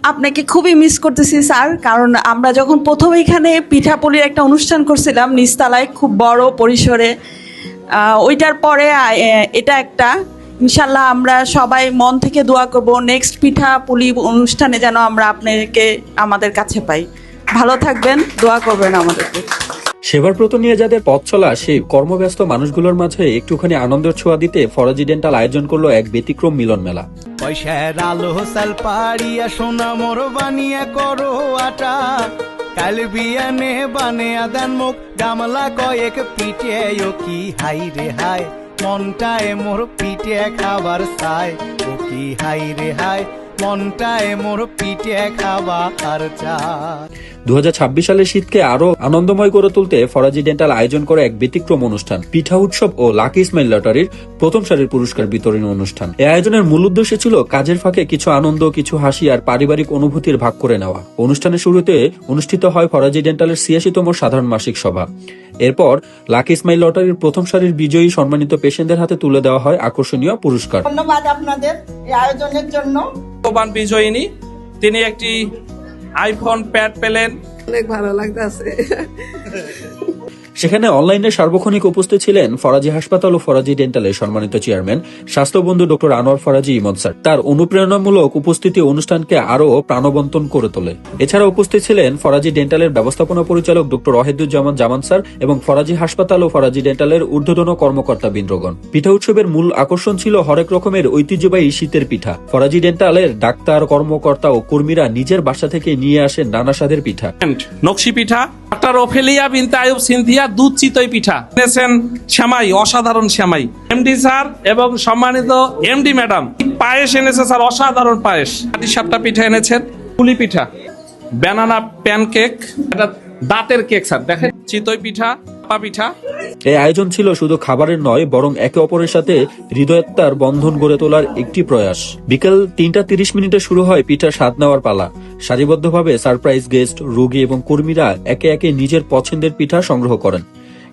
আপনাকে খুবই মিস করতেছি স্যার, কারণ আমরা যখন প্রথম এখানে পিঠাপুলির একটা অনুষ্ঠান করছিলাম নিচতলায় খুব বড় পরিসরে, ওইটার পরে এটা একটা ইনশাল্লাহ আমরা সবাই মন থেকে দোয়া করব নেক্সট পিঠাপুলি অনুষ্ঠানে যেন আমরা আপনাকে আমাদের কাছে পাই। ভালো থাকবেন, দোয়া করবেন আমাদেরকে। সেবার ব্রত নিয়ে যাদের পথ চলা সেই কর্মব্যস্ত মানুষগুলোর মাঝে একটুখানি আনন্দের ছোঁয়া দিতে ফরাজি ডেন্টাল আয়োজন করলো এক ব্যতিক্রম মিলন মেলা। পয়সার আলো সাল পাড়িয়া সোনা মোর বানিয়া করো আটা, কাল বিয়ানে বানিয়া দেন মুখ গামলা কয়েক পিঠে ও কি হাই রে হাই, মনটায় মোর পিঠে খাবার চাই ও কি হাই রে হাই, মনটায় মোর পিঠে খাবার চাই। 2026 সালের শীতকে আরো আনন্দময় করে তুলতে ফরাজি ডেন্টাল আয়োজন করে এক ব্যতিক্রম অনুষ্ঠান পিঠা উৎসব ও লাকি স্মাইল লটারির প্রথম সারির পুরস্কার বিতরণী অনুষ্ঠান। এই আয়োজনের মূল উদ্দেশ্য ছিল কাজের ফাঁকে কিছু আনন্দ, কিছু হাসি আর পারিবারিক অনুভূতির ভাগ করে নেওয়া। অনুষ্ঠানের শুরুতে অনুষ্ঠিত হয় ফরাজি ডেন্টালের 86তম সাধারণ মাসিক সভা। এরপর লাকি স্মাইল লটারির প্রথম সারির বিজয়ী সম্মানিত পেশেন্টদের হাতে তুলে দেওয়া হয় আকর্ষণীয় পুরস্কার। ধন্যবাদ আপনাদের এই আয়োজনের জন্য। বিজয়িনী তিনি একটি আইফোন প্যাড পেলেন, অনেক ভালো লাগতেছে। সেখানে অনলাইনে সার্বক্ষণিক উপস্থিত ছিলেন ফরাজি হাসপাতাল ও ফরাজি ডেন্টালের সম্মানিত চেয়ারম্যান স্বাস্থ্যবন্ধু ডক্টর আনোয়ার ফরাজি ইমন স্যার। তার অনুপ্রেরণামূলক উপস্থিতি অনুষ্ঠানকে আরো প্রাণবন্তন করে তোলে। এছাড়া উপস্থিত ছিলেন ফরাজি ডেন্টালের ব্যবস্থাপনা পরিচালক ডক্টর ওয়াহিদুজ্জামান জামান স্যার এবং ফরাজি হাসপাতাল ও ফরাজি ডেন্টালের ঊর্ধ্বতন কর্মকর্তা বৃন্দগণ। পিঠা উৎসবের মূল আকর্ষণ ছিল হরেক রকমের ঐতিহ্যবাহী শীতের পিঠা। ফরাজি ডেন্টালের ডাক্তার, কর্মকর্তা ও কর্মীরা নিজের বাসা থেকে নিয়ে আসেন নানা স্বাদের পিঠা। নকশি পিঠা, ডাক্তার ওফেলিয়া বিনতে আয়ুব সিনথিয়া দুধ চিতই পিঠা এনেছেন, শ্যামাই, অসাধারণ শ্যামাই। এমডি স্যার এবং সম্মানিত এমডি ম্যাডাম পায়েস এনেছে স্যার, অসাধারণ পায়েস। 7টা পিঠা এনেছেন, পুলি পিঠা, ব্যানানা প্যানকেক, এটা দাঁতের কেক স্যার, দেখেন চিতই পিঠা, পিঠা। এই আয়োজন ছিল শুধু খাবারের নয়, বরং একে অপরের সাথে হৃদয়তার বন্ধন গড়ে তোলার একটি প্রয়াস। বিকেল 3:30 শুরু হয় পিঠার স্বাদ নেওয়ার পালা। সারিবদ্ধভাবে সারপ্রাইজ গেস্ট, রোগী এবং কর্মীরা একে একে নিজের পছন্দের পিঠা সংগ্রহ করেন।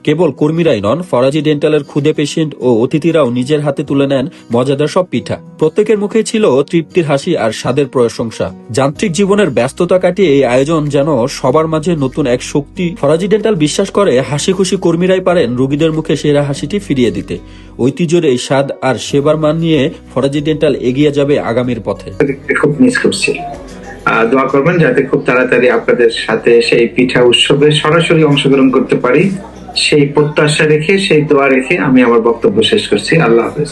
কেবল কর্মীরাই নন, ফরাজি ডেন্টালের ক্ষুদে পেশেন্ট ও অতিথিরাও নিজের হাতে তুলে নেন মজাদার সব পিঠা। প্রত্যেকের মুখে ছিল তৃপ্তির হাসি আর স্বাদের প্রশংসা। যান্ত্রিক জীবনের ব্যস্ততা কাটিয়ে এই আয়োজন যেন সবার মাঝে নতুন এক শক্তি। ফরাজি ডেন্টাল বিশ্বাস করে হাসি খুশি কর্মীরাই পারেন রোগীদের মুখে সেরা হাসিটি ফিরিয়ে দিতে। ঐতিহ্যের এই স্বাদ আর সেবার মান নিয়ে ফরাজি ডেন্টাল এগিয়ে যাবে আগামীর পথে। খুব মিস করছি, দোয়া করবেন যাতে খুব তাড়াতাড়ি আপনাদের সাথে সেই পিঠা উৎসবে সরাসরি অংশগ্রহণ করতে পারি। সেই প্রত্যাশা রেখে, সেই দোয়া রেখে আমি আমার বক্তব্য শেষ করছি। আল্লাহ হাফেজ।